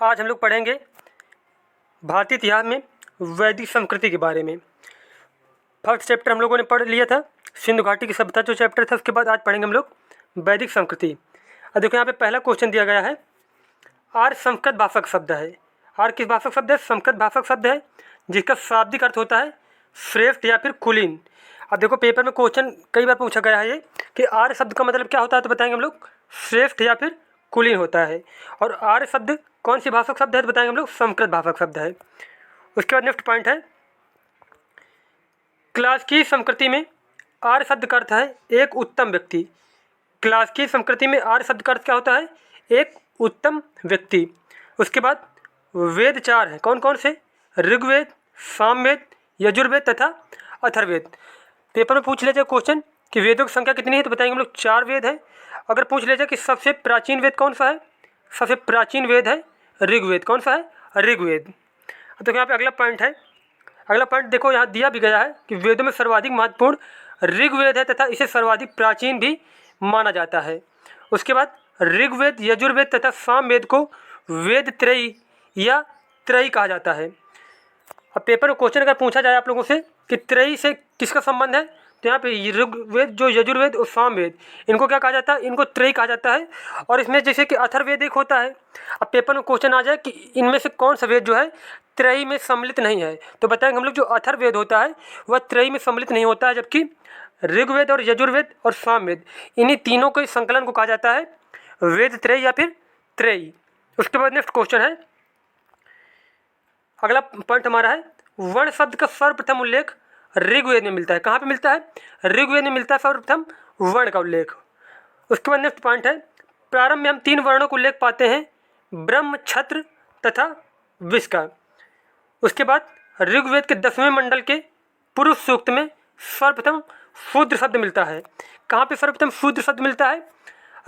आज हम लोग पढ़ेंगे भारतीय इतिहास में वैदिक संस्कृति के बारे में। फर्स्ट चैप्टर हम लोगों ने पढ़ लिया था, सिंधु घाटी की सभ्यता जो चैप्टर था। उसके बाद आज पढ़ेंगे हम लोग वैदिक संस्कृति। अब देखो यहाँ पे पहला क्वेश्चन दिया गया है, आर्य संस्कृत भाषक शब्द है। आर्य किस भाषक शब्द है? संस्कृत भाषक शब्द है, जिसका शाब्दिक अर्थ होता है श्रेष्ठ या फिर कुलीन। अब देखो पेपर में क्वेश्चन कई बार पूछा गया है ये कि आर्य शब्द का मतलब क्या होता है, तो बताएंगे हम लोग श्रेष्ठ या फिर कुलीन होता है। और आर्य शब्द कौन सी भाषक शब्द है, तो बताएंगे हम लोग संस्कृत भाषक शब्द है। उसके बाद नेक्स्ट पॉइंट है, क्लास की संस्कृति में आर्य शब्द का अर्थ है एक उत्तम व्यक्ति। क्लास की संस्कृति में आर्य शब्द का अर्थ क्या होता है? एक उत्तम व्यक्ति। उसके बाद वेद चार हैं, कौन कौन से? ऋग्वेद, सामवेद, यजुर्वेद तथा अथर्ववेद। पेपर में पूछ ले जाए क्वेश्चन कि वेदों की संख्या कितनी है, तो बताएंगे हम लोग 4 वेद है। अगर पूछ ले जाए कि सबसे प्राचीन वेद कौन सा है, सबसे प्राचीन वेद है ऋग्वेद। कौन सा है? ऋग्वेद। तो यहाँ पे अगला पॉइंट है, अगला पॉइंट देखो यहाँ दिया भी गया है कि वेदों में सर्वाधिक महत्वपूर्ण ऋग्वेद है तथा इसे सर्वाधिक प्राचीन भी माना जाता है। उसके बाद ऋग्वेद, यजुर्वेद तथा सामवेद को वेद त्रयी या त्रयी कहा जाता है। अब पेपर में क्वेश्चन अगर पूछा जाए आप लोगों से कि त्रयी से किसका संबंध है, तो यहाँ पे ऋग्वेद, जो यजुर्वेद और सामवेद, इनको क्या कहा जाता है? इनको त्रयी कहा जाता है। और इसमें जैसे कि अथर्ववेद एक होता है। अब पेपर में क्वेश्चन आ जाए कि इनमें से कौन सा वेद जो है त्रयी में सम्मिलित नहीं है, तो बताएंगे हम लोग जो अथर्ववेद होता है वह त्रयी में सम्मिलित नहीं होता है, जबकि ऋग्वेद और यजुर्वेद और सामवेद, इन्हीं तीनों के संकलन को कहा जाता है वेद त्रयी या फिर त्रयी। उसके बाद नेक्स्ट क्वेश्चन है, अगला पॉइंट हमारा है, वर्ण शब्द का सर्वप्रथम उल्लेख ऋग्वेद में मिलता है। कहाँ पे मिलता है? ऋग्वेद में मिलता है सर्वप्रथम वर्ण का उल्लेख। उसके बाद नेक्स्ट पॉइंट है, प्रारंभ में हम 3 वर्णों का उल्लेख पाते हैं, ब्रह्म, क्षत्र तथा विष का। उसके बाद ऋग्वेद के 10वें मंडल के पुरुष सूक्त में सर्वप्रथम शूद्र शब्द मिलता है। कहाँ पे सर्वप्रथम शूद्र शब्द मिलता है?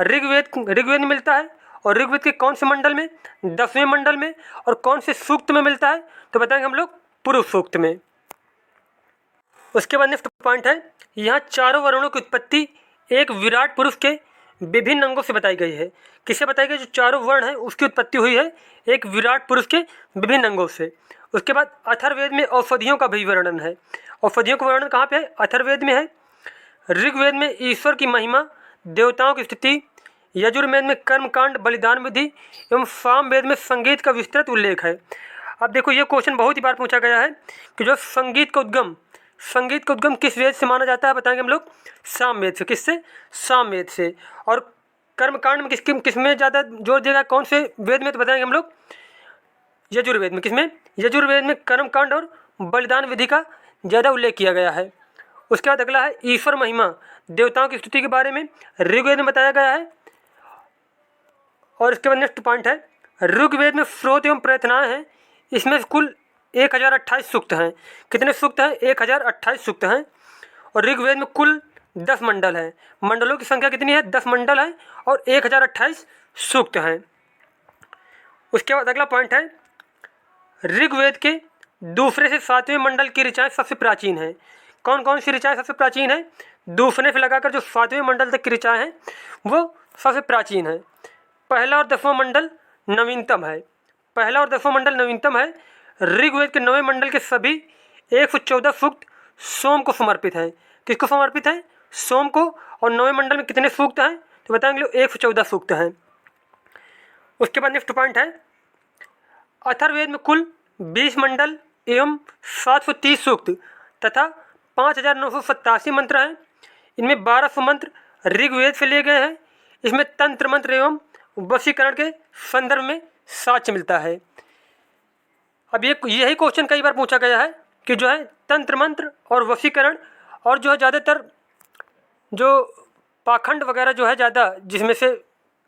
ऋग्वेद में मिलता है। और ऋग्वेद के कौन से मंडल में? 10वें मंडल में। और कौन से सूक्त में मिलता है, तो बताएंगे हम लोग पुरुष सूक्त में। उसके बाद नेक्स्ट पॉइंट है, यहाँ चारों वर्णों की उत्पत्ति एक विराट पुरुष के विभिन्न अंगों से बताई गई है। किससे बताई गई? जो चारों वर्ण है उसकी उत्पत्ति हुई है एक विराट पुरुष के विभिन्न अंगों से। उसके बाद अथर्ववेद में औषधियों का भी वर्णन है। औषधियों का वर्णन कहाँ पे है? अथर्ववेद में है। ऋग्वेद में ईश्वर की महिमा, देवताओं की स्थिति, यजुर्वेद में कर्मकांड, बलिदान विधि एवं सामवेद में संगीत का विस्तृत उल्लेख है। अब देखो ये क्वेश्चन बहुत ही बार पूछा गया है कि जो संगीत का उद्गम किस वेद से माना जाता है, बताएंगे हम लोग सामवेद से। किससे? सामवेद से। और कर्मकांड में किसमें ज़्यादा जोर देगा, कौन से वेद में, तो बताएंगे हम लोग यजुर्वेद में। किसमें? यजुर्वेद में कर्मकांड और बलिदान विधि का ज़्यादा उल्लेख किया गया है। उसके बाद अगला है ईश्वर महिमा, देवताओं की स्तुति के बारे में ऋग्वेद में बताया गया है। और इसके बाद नेक्स्ट पॉइंट है, ऋग्वेद में स्रोत एवं प्रार्थनाएं हैं, इसमें कुल 1028 सूक्त हैं। कितने सूक्त हैं? 1028 सूक्त हैं। और ऋग्वेद में कुल 10 मंडल हैं। मंडलों की संख्या कितनी है? 10 मंडल है और 1028 सूक्त हैं। उसके बाद अगला पॉइंट है, ऋग्वेद के दूसरे से 7वें मंडल की ऋचाएँ सबसे प्राचीन हैं। कौन कौन सी ऋचाएँ सबसे प्राचीन हैं? दूसरे से लगाकर जो 7वें मंडल तक की ऋचाएँ हैं वो सबसे प्राचीन है। पहला और 10वां मंडल नवीनतम है। पहला और 10वां मंडल नवीनतम है। ऋग्वेद के 9वें मंडल के सभी 114 सूक्त सोम को समर्पित हैं। किसको समर्पित है? सोम को। और 9वें मंडल में कितने सूक्त हैं, तो बताएंगे लोग 114 सूक्त हैं। उसके बाद नेक्स्ट पॉइंट है, अथर्ववेद में कुल 20 मंडल एवं 730 सूक्त तथा 5987 मंत्र हैं। इनमें 1200 मंत्र ऋग्वेद से लिए गए हैं। इसमें तंत्र मंत्र एवं वशीकरण के संदर्भ में साक्ष्य मिलता है। अब यही क्वेश्चन कई बार पूछा गया है कि जो है तंत्र मंत्र और वशीकरण और जो है ज़्यादातर जो पाखंड वगैरह जो है ज़्यादा, जिसमें से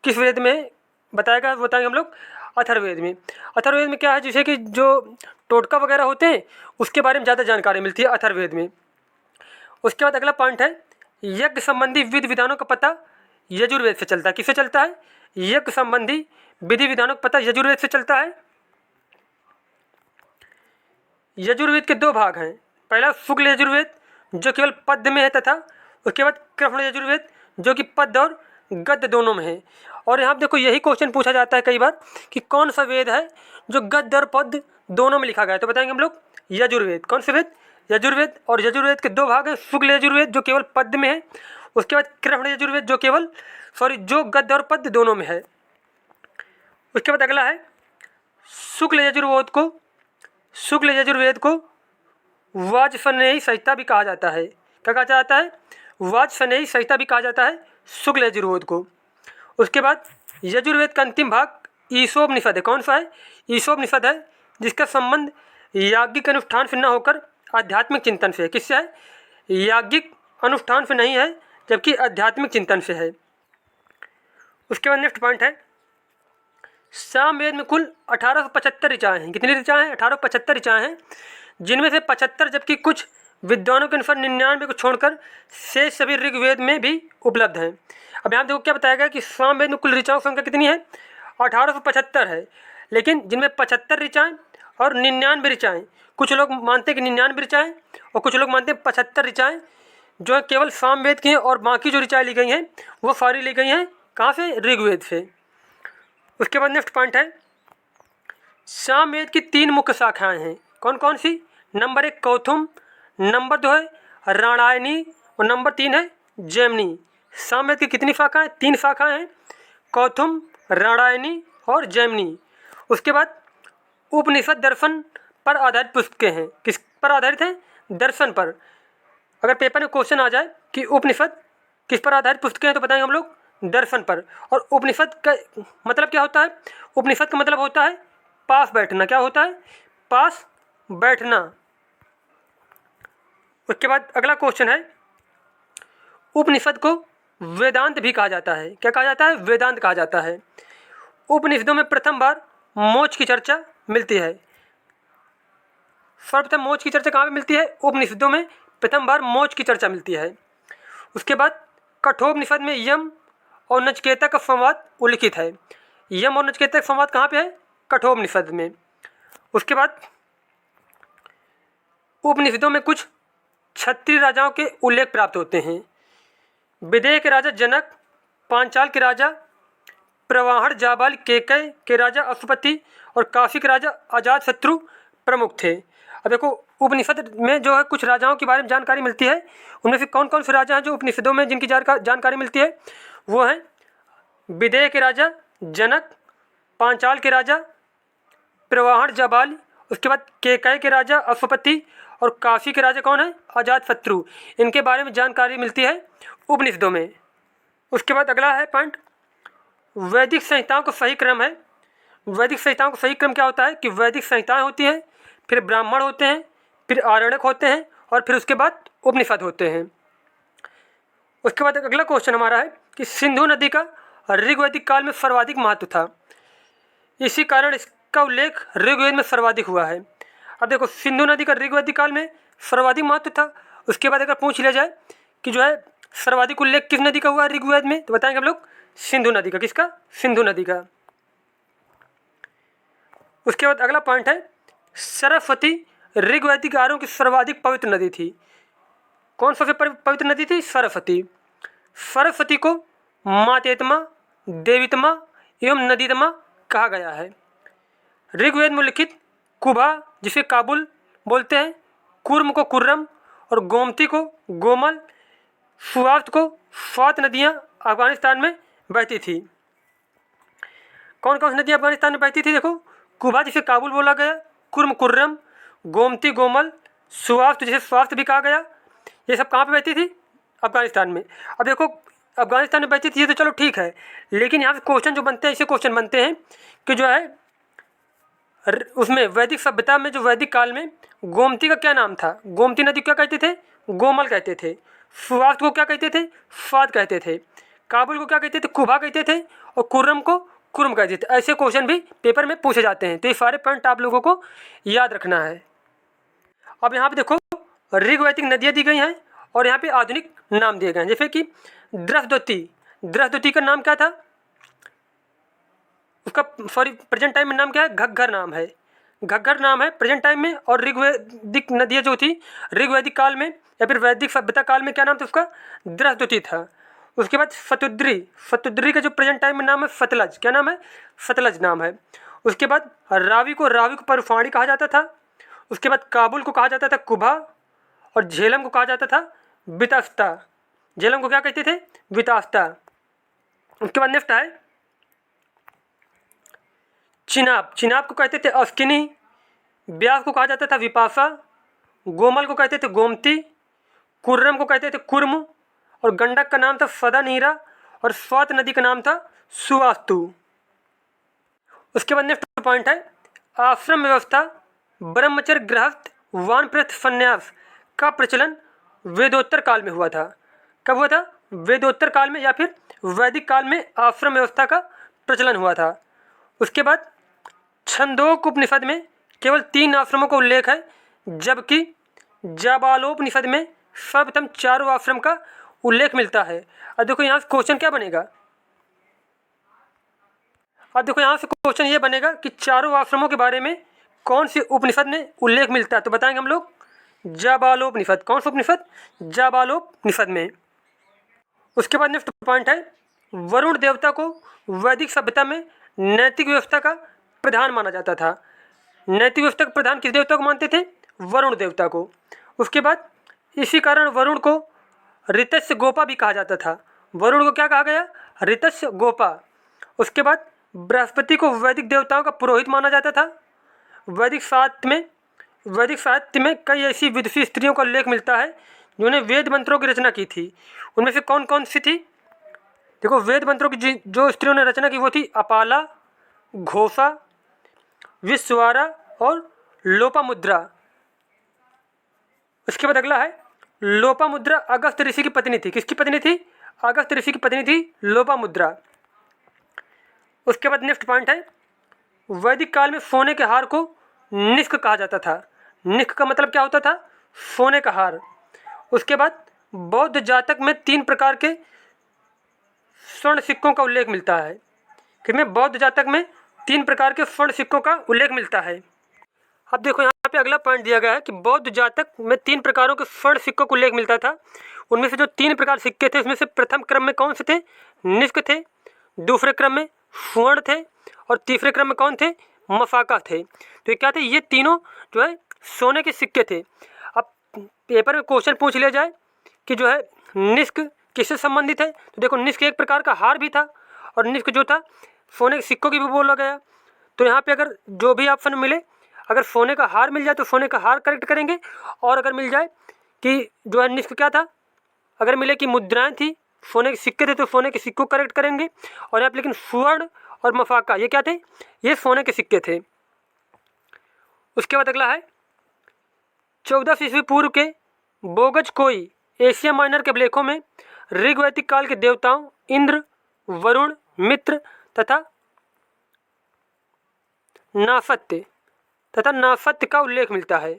किस वेद में बताया गया, बताएंगे हम लोग अथर्ववेद में। अथर्ववेद में क्या है, जैसे कि जो टोटका वगैरह होते हैं उसके बारे में ज़्यादा जानकारी मिलती है अथर्ववेद में। उसके बाद अगला पॉइंट है, यज्ञ संबंधी विधि विधानों का पता यजुर्वेद से चलता है। किससे चलता है? यज्ञ संबंधी विधि विधानों का पता यजुर्वेद से चलता है। यजुर्वेद के 2 भाग हैं। पहला शुक्ल यजुर्वेद जो केवल पद्य में है, तथा उसके बाद कृष्ण यजुर्वेद जो कि पद्य और गद्य दोनों में है। और यहाँ पे देखो यही क्वेश्चन पूछा जाता है कई बार कि कौन सा वेद है जो गद्य और पद्य दोनों में लिखा गया है। तो बताएंगे हम लोग यजुर्वेद। कौन सा वेद? यजुर्वेद। और यजुर्वेद के दो भाग हैं, शुक्ल यजुर्वेद जो केवल पद्य में है, उसके बाद कृष्ण यजुर्वेद जो केवल जो गद्य और पद्य दोनों में है। उसके बाद अगला है शुक्ल यजुर्वेद को वाजपेयी संहिता भी कहा जाता है। क्या कहा जाता है? वाजपेयी संहिता भी कहा जाता है शुक्ल यजुर्वेद को। उसके बाद यजुर्वेद का अंतिम भाग ईशोपनिषद है। कौन सा है? ईशोपनिषद है, जिसका संबंध याज्ञिक अनुष्ठान से न होकर आध्यात्मिक चिंतन से है। किससे है? याज्ञिक अनुष्ठान से नहीं है, जबकि आध्यात्मिक चिंतन से है। उसके बाद नेक्स्ट पॉइंट है सामवेद में कुल 1875 ऋचाएँ हैं। कितनी ऋचाएँ हैं? 1875 ऋचाएँ हैं, जिनमें से 75 जबकि कुछ विद्वानों के अनुसार 99 को छोड़कर शेष सभी ऋग्वेद में भी उपलब्ध हैं। अब यहाँ देखो क्या बताया गया कि सामवेद में कुल ऋचाओं की संख्या कितनी है? 1875 है, लेकिन जिनमें 75 ऋचाएँ और 99 ऋचाएँ। कुछ लोग मानते हैं कि 99 ऋचाएँ और कुछ लोग मानते हैं 75 ऋचाएँ जो है केवल सामवेद की हैं, और बाकी जो ऋचाएँ ली गई हैं वो सारी ली गई हैं कहाँ से? ऋग्वेद से। उसके बाद नेक्स्ट पॉइंट है सामवेद की 3 मुख्य शाखाएँ हैं। कौन कौन सी? नंबर 1 कौथुम, नंबर 2 है राणायनी और नंबर 3 है जैमिनी। सामवेद की कितनी शाखाएँ? 3 शाखाएँ हैं, कौथुम, राणायनी और जैमिनी। उसके बाद उपनिषद दर्शन पर आधारित पुस्तकें हैं। किस पर आधारित हैं? दर्शन पर। अगर पेपर में क्वेश्चन आ जाए कि उपनिषद किस पर आधारित पुस्तकें हैं, तो बताएंगे हम लोग दर्शन पर। और उपनिषद का मतलब क्या होता है? उपनिषद का मतलब होता है पास बैठना। क्या होता है? पास बैठना। उसके बाद अगला क्वेश्चन है उपनिषद को वेदांत भी कहा जाता है। क्या कहा जाता है? वेदांत कहा जाता है। उपनिषदों में प्रथम बार मोक्ष की चर्चा मिलती है। सर्वप्रथम मोक्ष की चर्चा कहाँ पे मिलती है? उपनिषदों में प्रथम बार मोक्ष की चर्चा मिलती है। उसके बाद कठोपनिषद में यम और नचिकेता का संवाद उल्लिखित है। यम और नचिकेता का संवाद कहाँ पे है? कठोपनिषद में। उसके बाद उपनिषदों में कुछ क्षत्रिय राजाओं के उल्लेख प्राप्त होते हैं। विदेह के राजा जनक, पांचाल के राजा प्रवाहण, जाबाल, केकय के राजा अश्वपति और काशी के राजा अजातशत्रु प्रमुख थे। अब देखो उपनिषद में जो है कुछ राजाओं के बारे में जानकारी मिलती है। उनमें से कौन कौन से राजा हैं जो उपनिषदों में जिनकी जानकारी मिलती है? वो हैं विदेह के राजा जनक, पांचाल के राजा प्रवाहण, जाबाल, उसके बाद केकय के राजा अश्वपति और काशी के राजा कौन है? अजातशत्रु। इनके बारे में जानकारी मिलती है उपनिषदों में। उसके बाद अगला है पॉइंट वैदिक संहिताओं का सही क्रम है। वैदिक संहिताओं का सही क्रम क्या होता है कि वैदिक संहिताएं होती हैं, फिर ब्राह्मण होते हैं, फिर आरण्यक होते हैं और फिर उसके बाद उपनिषद होते हैं। उसके बाद अगला क्वेश्चन हमारा है कि सिंधु नदी का ऋग्वैदिक काल में सर्वाधिक महत्व था, इसी कारण इसका उल्लेख ऋग्वेद में सर्वाधिक हुआ है। अब देखो सिंधु नदी का ऋग्वैदिक काल में सर्वाधिक महत्व था। उसके बाद अगर पूछ लिया जाए कि जो है सर्वाधिक उल्लेख किस नदी का हुआ ऋग्वेद में, तो बताएंगे हम लोग सिंधु नदी का। किसका? सिंधु नदी का। उसके बाद अगला पॉइंट है सरस्वती ऋग्वैदिक आर्यों की सर्वाधिक पवित्र नदी थी। कौन सबसे पवित्र नदी थी? सरस्वती। सरस्वती को मातेतमा, देवीतमा एवं नदीतमा कहा गया है। ऋग्वेद में लिखित कुभा जिसे काबुल बोलते हैं, कुर्म को कुर्रम और गोमती को गोमल, सुवात को स्वात नदियाँ अफगानिस्तान में बहती थी। कौन कौन सी नदियाँ अफगानिस्तान में बहती थी? देखो कुभा जिसे काबुल बोला गया, कुर्म कुर्रम, गोमती गोमल, सुवात जिसे स्वात भी कहा गया, ये सब कहाँ पे बहती थी? अफगानिस्तान में। अब देखो अफगानिस्तान में बहती थी ये तो चलो ठीक है, लेकिन यहाँ पे क्वेश्चन जो बनते हैं ऐसे क्वेश्चन बनते हैं कि जो है उसमें वैदिक सभ्यता में जो वैदिक काल में गोमती का क्या नाम था? गोमती नदी को क्या कहते थे? गोमल कहते थे। सुवात को क्या कहते थे? स्वात कहते थे। काबुल को क्या कहते थे? कुभा कहते थे। और कुर्रम को कुर्म कहते थे। ऐसे क्वेश्चन भी पेपर में पूछे जाते हैं, तो ये सारे पॉइंट आप लोगों को याद रखना है। अब यहाँ पे देखो ऋग्वैदिक नदियाँ दी गई हैं और यहाँ पे आधुनिक नाम दिए गए हैं, जैसे कि द्रस्वती। द्रस्वती का नाम क्या था? उसका प्रेजेंट टाइम में नाम क्या है? घग्गर नाम है। घग्गर नाम है प्रेजेंट टाइम में। और ऋग्वैदिक नदियाँ जो थी ऋग्वैदिक काल में या फिर वैदिक सभ्यता काल में क्या नाम था उसका? द्रस्वती था। उसके बाद फतुद्री, फतुद्री का जो प्रेजेंट टाइम में नाम है सतलज, क्या नाम है? सतलज नाम है। उसके बाद रावी को परफाड़ी कहा जाता था। उसके बाद काबुल को कहा जाता था कुबा, और झेलम को कहा जाता था बितास्ता। झेलम को क्या कहते थे? बितास्ता। उसके बाद नेक्स्ट है चिनाब, चिनाब को कहते थे अस्किनी, ब्यास को कहा जाता था विपाशा, गोमल को कहते थे गोमती, कुर्रम को कहते थे कुर्म, और गंडक का नाम था सदानीरा, और स्वात नदी का नाम था सुवास्तु। उसके बाद नेक्स्ट पॉइंट है आश्रम व्यवस्था, ब्रह्मचर्य, गृहस्थ, वानप्रस्थ, संन्यास का प्रचलन वेदोत्तर काल में हुआ था। कब हुआ था? वेदोत्तर काल में या फिर वैदिक काल में आश्रम व्यवस्था का प्रचलन हुआ था। उसके बाद छंदोक उपनिषद में केवल 3 आश्रमों का उल्लेख है, जबकि जाबालोपनिषद में सर्वप्रथम 4 आश्रम का उल्लेख मिलता है। अब देखो यहाँ से क्वेश्चन क्या बनेगा, अब देखो यहाँ से क्वेश्चन ये बनेगा कि 4 आश्रमों के बारे में कौन से उपनिषद में उल्लेख मिलता है, तो बताएंगे हम लोग जाबालोपनिषद। कौन सा उपनिषद? जाबालोपनिषद में। उसके बाद नेक्स्ट पॉइंट है वरुण देवता को वैदिक सभ्यता में नैतिक व्यवस्था का प्रधान माना जाता था। नैतिक व्यवस्था का प्रधान किस देवता को मानते थे? वरुण देवता को। उसके बाद इसी कारण वरुण को ऋतस्य गोपा भी कहा जाता था। वरुण को क्या कहा गया? ऋतस्य गोपा। उसके बाद बृहस्पति को वैदिक देवताओं का पुरोहित माना जाता था। वैदिक साहित्य में कई ऐसी विदुषी स्त्रियों का उल्लेख मिलता है जिन्होंने वेद मंत्रों की रचना की थी। उनमें से कौन कौन सी थी? देखो वेद मंत्रों की जो स्त्रियों ने रचना की वो थी अपाला, घोषा, विश्वारा और लोपामुद्रा। उसके बाद अगला है लोपामुद्रा अगस्त ऋषि की पत्नी थी। किसकी पत्नी थी? अगस्त ऋषि की पत्नी थी लोपामुद्रा। उसके बाद नेक्स्ट पॉइंट है वैदिक काल में सोने के हार को निष्क कहा जाता था। निष्क का मतलब क्या होता था? सोने का हार। उसके बाद बौद्ध जातक में 3 प्रकार के स्वर्ण सिक्कों का उल्लेख मिलता है। किसमें? बौद्ध जातक में 3 प्रकार के स्वर्ण सिक्कों का उल्लेख मिलता है। अब देखो यहाँ पे अगला पॉइंट दिया गया है कि बौद्ध जातक में 3 प्रकारों के स्वर्ण सिक्कों का उल्लेख मिलता था। उनमें से जो 3 प्रकार सिक्के थे उसमें से प्रथम क्रम में कौन से थे? निष्क थे, दूसरे क्रम में स्वर्ण थे, और तीसरे क्रम में कौन थे? मफाका थे। तो ये क्या थे? ये तीनों जो है सोने के सिक्के थे। अब पेपर में क्वेश्चन पूछ लिया जाए कि जो है निष्क किससे संबंधित है, तो देखो निष्क एक प्रकार का हार भी था, और निष्क जो था सोने के सिक्कों की भी बोला गया। तो यहाँ पे अगर जो भी ऑप्शन मिले, अगर सोने का हार मिल जाए तो सोने का हार करेक्ट करेंगे, और अगर मिल जाए कि जो है निष्क क्या था, अगर मिले कि मुद्राएं थी, सोने के सिक्के थे, तो सोने के सिक्कों करेक्ट करेंगे। और यहाँ पे लेकिन स्वर्ण और मफाका ये क्या थे? ये सोने के सिक्के थे। उसके बाद अगला है 14 ईस्वी पूर्व के बोगज कोई एशिया माइनर के अभिलेखों में ऋग्वैदिक काल के देवताओं इंद्र, वरुण, मित्र तथा नासत्य का उल्लेख मिलता है।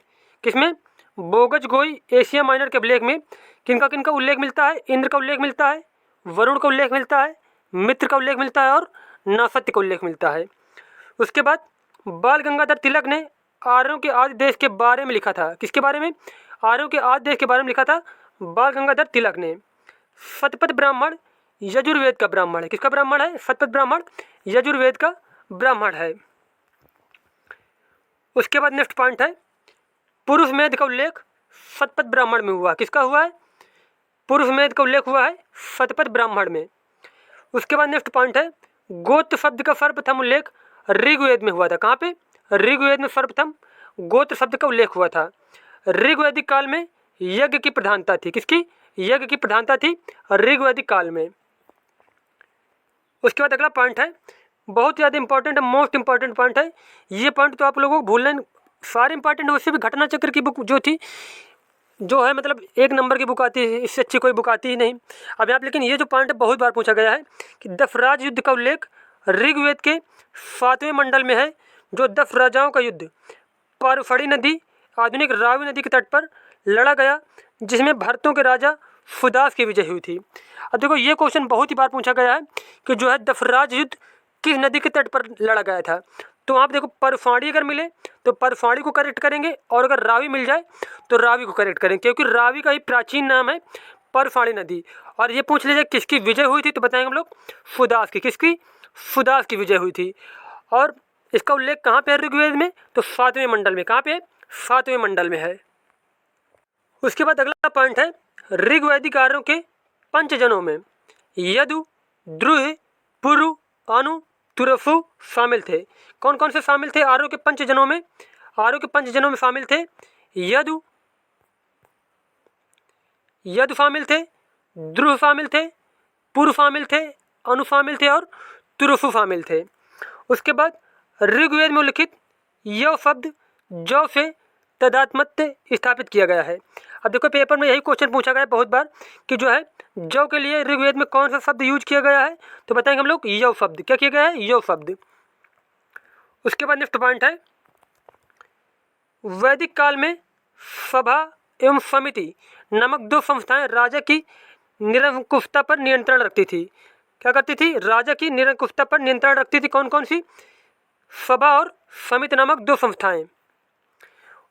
किसमें? बोगज गोई एशिया माइनर के अभिलेख में किनका किनका उल्लेख मिलता है? इंद्र का उल्लेख मिलता है, वरुण का उल्लेख मिलता है, मित्र का उल्लेख मिलता है, और नासत्य का उल्लेख मिलता है। उसके बाद बाल गंगाधर तिलक ने आर्यों के आदि देश के बारे में लिखा था। किसके बारे में? आर्यों के आदि देश के बारे में लिखा था बाल गंगाधर तिलक ने। शतपथ ब्राह्मण यजुर्वेद का ब्राह्मण है। किसका ब्राह्मण है? शतपथ ब्राह्मण यजुर्वेद का ब्राह्मण है। उसके बाद नेक्स्ट पॉइंट है पुरुष मेध का उल्लेख शतपथ ब्राह्मण में हुआ। किसका हुआ है? पुरुष मेध का उल्लेख हुआ है शतपथ ब्राह्मण में। उसके बाद नेक्स्ट पॉइंट है गोत्र शब्द का सर्वप्रथम उल्लेख ऋग्वेद में हुआ था। कहाँ पे? ऋग्वेद में सर्वप्रथम गोत्र शब्द का उल्लेख हुआ था। ऋग्वैदिक काल में यज्ञ की प्रधानता थी। किसकी? यज्ञ की प्रधानता थी ऋग्वैदिक काल में। उसके बाद अगला पॉइंट है बहुत ज़्यादा इंपॉर्टेंट है, मोस्ट इंपॉर्टेंट पॉइंट है। ये पॉइंट तो आप लोगों को भूलना, सारे इंपॉर्टेंट है। उससे भी घटना चक्र की बुक जो थी, जो है मतलब 1 नंबर की बुक आती है, इससे अच्छी कोई बुक आती ही नहीं। अब यहाँ लेकिन ये जो पॉइंट है बहुत बार पूछा गया है कि 10 राज युद्ध का उल्लेख ऋग्वेद के 7वें मंडल में है, जो 10 राजाओं का युद्ध पारफड़ी नदी, आधुनिक रावी नदी के तट पर लड़ा गया, जिसमें भरतों के राजा सुदास की विजय हुई थी। अब देखो ये क्वेश्चन बहुत ही बार पूछा गया है कि जो है दफराज युद्ध किस नदी के तट पर लड़ा गया था। तो आप देखो परफाड़ी अगर मिले तो परफाड़ी को करेक्ट करेंगे, और अगर रावी मिल जाए तो रावी को करेक्ट करेंगे, क्योंकि रावी का ही प्राचीन नाम है परफाणी नदी। और ये पूछ लीजिए किसकी विजय हुई थी, तो बताएंगे हम लोग सुदास की। किसकी? सुदास की विजय हुई थी। और इसका उल्लेख कहाँ पे है ऋग्वेद में? तो 7वें मंडल में। कहाँ पे है? 7वें मंडल में है। उसके बाद अगला पॉइंट है ऋग्वैदिक आर्यों के पंचजनों में यदु, द्रुह, पुरु, अनु, तुरफु शामिल थे। कौन कौन से शामिल थे आर्यों के पंचजनों में? आर्यों के पंचजनों में शामिल थे यदु शामिल थे, द्रुह शामिल थे, पुरु शामिल थे, अनु शामिल थे और तुरफु शामिल थे। उसके बाद ऋग्वेद में उल्लिखित यव शब्द जौ से तदात्मत्य स्थापित किया गया है। अब देखो पेपर में यही क्वेश्चन पूछा गया है बहुत बार कि जो है जौ के लिए ऋग्वेद में कौन सा शब्द यूज किया गया है, तो बताएंगे हम लोग यव शब्द। क्या किया गया है? यव शब्द। उसके बाद नेक्स्ट पॉइंट है वैदिक काल में सभा एवं समिति नामक दो संस्थाएं राजा की निरंकुशता पर नियंत्रण रखती थी। क्या करती थी? राजा की निरंकुशता पर नियंत्रण रखती थी। कौन कौन सी? सभा और समिति नामक दो संस्थाएं।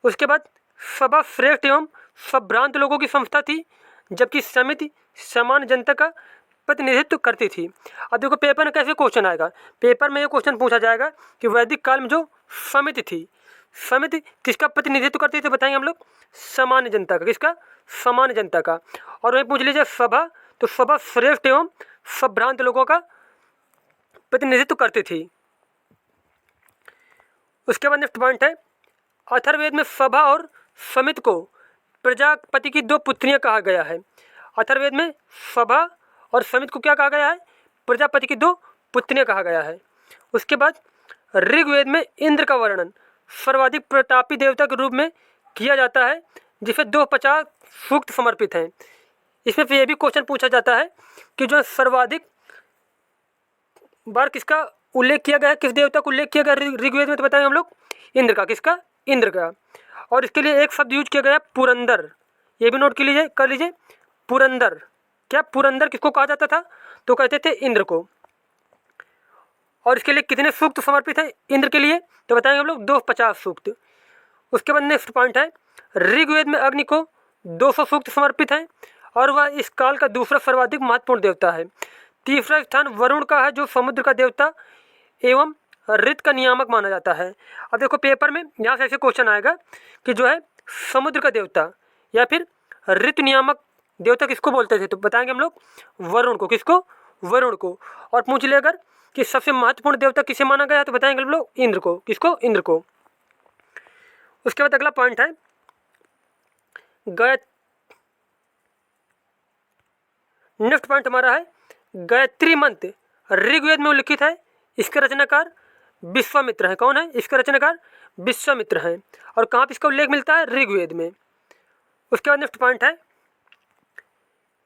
उसके बाद सभा श्रेष्ठ एवं संभ्रांत लोगों की संस्था थी, जबकि समिति सामान्य जनता का प्रतिनिधित्व करती थी। अब देखो पेपर में कैसे क्वेश्चन आएगा। पेपर में ये क्वेश्चन पूछा जाएगा कि वैदिक काल में जो समिति थी, समिति किसका प्रतिनिधित्व करती थी? बताएंगे हम लोग सामान्य जनता का। किसका? सामान्य जनता का। और वही पूछ लीजिए सभा, तो सभा श्रेष्ठ एवं संभ्रांत लोगों का प्रतिनिधित्व करती थी। उसके बाद नेक्स्ट पॉइंट है अथर्ववेद में सभा और समिति को प्रजापति की दो पुत्रियां कहा गया है। अथर्ववेद में सभा और समिति को क्या कहा गया है? प्रजापति की दो पुत्रियां कहा गया है। उसके बाद ऋग्वेद में इंद्र का वर्णन सर्वाधिक प्रतापी देवता के रूप में किया जाता है, जिसे 250 सूक्त समर्पित हैं। इसमें यह भी क्वेश्चन पूछा जाता है कि जो सर्वाधिक बार किसका उल्लेख किया गया है, किस देवता को उल्लेख किया गया ऋग्वेद में, तो बताएंगे हम लोग इंद्र का। किसका? इंद्र का। और इसके लिए एक शब्द यूज किया गया पुरंदर। ये भी नोट कर लीजिए पुरंदर। क्या पुरंदर किसको कहा जाता था? तो कहते थे इंद्र को। और इसके लिए कितने सूक्त समर्पित हैं इंद्र के लिए, तो बताएंगे हम लोग 250 सूक्त। उसके बाद नेक्स्ट पॉइंट है ऋग्वेद में अग्नि को 200 सूक्त समर्पित हैं और वह इस काल का दूसरा सर्वाधिक महत्वपूर्ण देवता है। तीसरा स्थान वरुण का है, जो समुद्र का देवता एवं ऋतु का नियामक माना जाता है। अब देखो पेपर में यहाँ से ऐसे क्वेश्चन आएगा कि जो है समुद्र का देवता या फिर ऋतु नियामक देवता किसको बोलते थे, तो बताएंगे हम लोग वरुण को। किसको? वरुण को। और पूछ ले अगर कि सबसे महत्वपूर्ण देवता किसे माना गया, तो बताएंगे हम लोग इंद्र को। किसको? इंद्र को। उसके बाद अगला पॉइंट है नेक्स्ट पॉइंट हमारा है गायत्री मंत्र ऋग्वेद में उल्लिखित है। इसके रचनाकार विश्वामित्र हैं। कौन है इसका रचनाकार? विश्वामित्र हैं। और कहाँ पे इसका उल्लेख मिलता है? ऋग्वेद में। उसके बाद नेक्स्ट पॉइंट है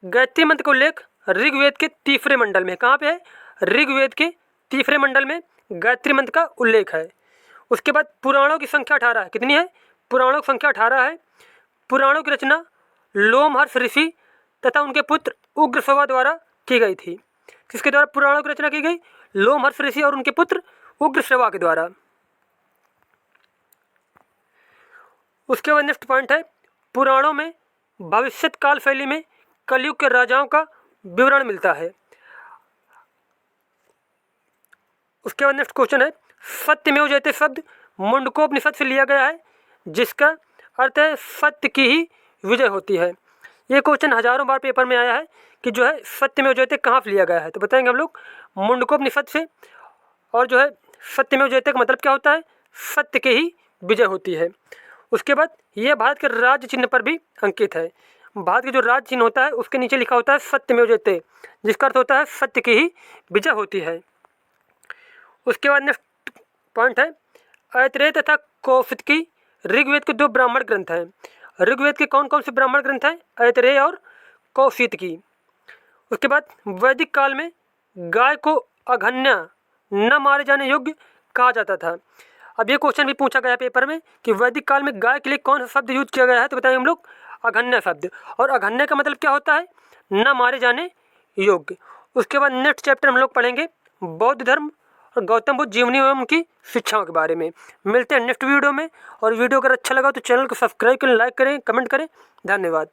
गायत्री मंत्र का उल्लेख ऋग्वेद के तीसरे मंडल में। कहाँ पे है? ऋग्वेद के तीसरे मंडल में गायत्री मंत्र का उल्लेख है। उसके बाद पुराणों की संख्या 18 है। कितनी है? पुराणों की संख्या 18 है। पुराणों की रचना लोमहर्ष ऋषि तथा उनके पुत्र उग्रश्रवा द्वारा की गई थी। किसके द्वारा पुराणों की रचना की गई? लोमहर्ष ऋषि और उनके पुत्र उग्रश्रवा के द्वारा। उसके बाद नेक्स्ट पॉइंट है पुराणों में भविष्यत काल शैली में कलयुग के राजाओं का विवरण मिलता है। उसके बाद नेक्स्ट क्वेश्चन है सत्यमेव जयते शब्द मुंडकोपनिषद से लिया गया है, जिसका अर्थ है सत्य की ही विजय होती है। ये क्वेश्चन हजारों बार पेपर में आया है कि जो है सत्यमेव जयते कहाँ से लिया गया है, तो बताएंगे हम लोग मुंडकोपनिषद से। और जो है सत्यमेव जयते का मतलब क्या होता है? सत्य की ही विजय होती है। उसके बाद ये भारत के राज्य चिन्ह पर भी अंकित है। भारत के जो राज्य चिन्ह होता है उसके नीचे लिखा होता है सत्यमेव जयते, जिसका अर्थ होता है सत्य की ही विजय होती है। उसके बाद नेक्स्ट पॉइंट है ऐतरेय तथा कौशिकी ऋग्वेद के 2 ब्राह्मण ग्रंथ हैं। ऋग्वेद के कौन कौन से ब्राह्मण ग्रंथ हैं? ऐतरेय और कौशिकी। उसके बाद वैदिक काल में गाय को अघन्या न मारे जाने योग्य कहा जाता था। अब ये क्वेश्चन भी पूछा गया पेपर में कि वैदिक काल में गाय के लिए कौन सा शब्द यूज किया गया है, तो बताएंगे हम लोग अघन्या शब्द। और अघन्या का मतलब क्या होता है? न मारे जाने योग्य। उसके बाद नेक्स्ट चैप्टर हम लोग पढ़ेंगे बौद्ध धर्म और गौतम बुद्ध जीवनी एवं उनकी शिक्षाओं के बारे में। मिलते हैं नेक्स्ट वीडियो में। और वीडियो अगर अच्छा लगा तो चैनल को सब्सक्राइब करें, लाइक करें, कमेंट करें। धन्यवाद।